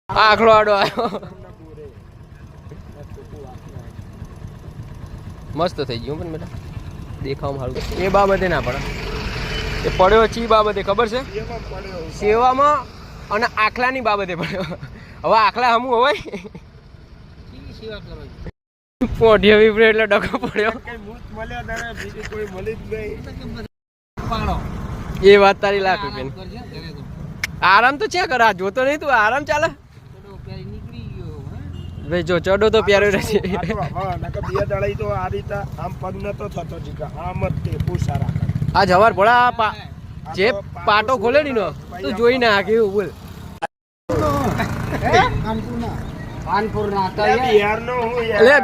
આખલો આડો આવ્યો મસ્ત થઈ ગયું પણ બેટા દેખાવામાં સારું એ બાબતે ના પડે એ પડ્યો ચી બાબતે ખબર છે સેવામાં અને આખલાની બાબતે પડ્યો હવે આખલા હમું હોય પોઢિયો વિપર્યો એટલે ડકો પડ્યો એ વાત તારી લાખ રૂપિયાની આરામ તો છે કર જોતો નહીં તું આરામ ચાલે ભાઈ જો ચડો તો પ્યારો રહેશે આ જવાર ભોળા જે પાટો ખોલે ની નો તું જોઈ ના કેવું બોલ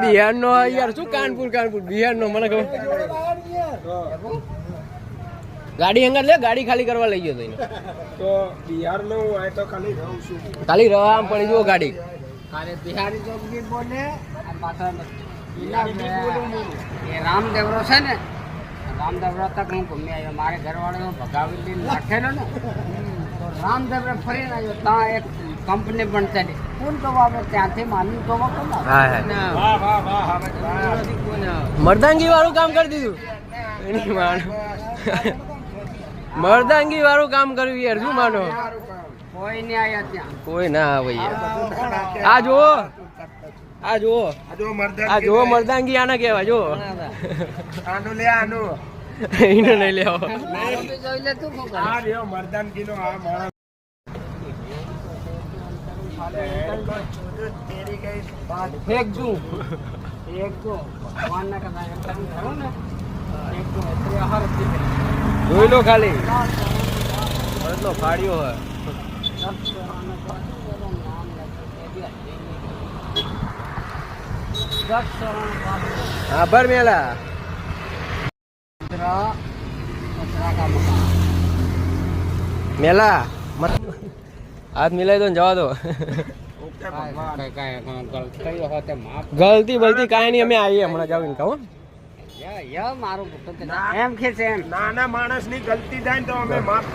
બિહાર નો યાર શું કાનપુર બિહાર નો મને ખબર ગાડી અંગર લે ગાડી ખાલી કરવા લઈ ગયો તો બિહાર નો હોય તો ખાલી રવા આમ પડી જુઓ ગાડી બિહારી ચોક બી બોલે રામદેવરો છે ને રામદેવરો તક હું ઘૂમી આવ્યો મારે ઘરવાળો ભગાવી લઈને નાખેલો ને તો રામદેવરે ફરીને આવ્યો ત્યાં એક કંપની પણ ચાલી કોણ તો આપણે ત્યાંથી માની તો મર્દાંગી વાળું કામ કરી દીધું મર્દાંગી વાળું કામ કર્યું યાર શું માનો કોઈ નહીં આવ્યા ત્યાં કોઈ ના આવે યાર આ જુઓ આ જુઓ મર્દાંગી આને કહેવાય જો આનું લે આનું એને નહીં લેવો આ રહ્યો મર્દાનગીનો આ માણસ ફેંકજું એક તો ભગવાન ના કદાચ ને એક તો જોઈ લો ખાલી એટલો ફાડ્યો હોય આભાર મેલા મેલા હાથ મિલાઈ દો ને જવા દો ગલતી બલતી કાંઈ નહીં અમે આવીએ હમણાં જાવ ને કહો મારું એમ કે છે નાના માણસ ની ગલતી થાય ને તો અમે માફ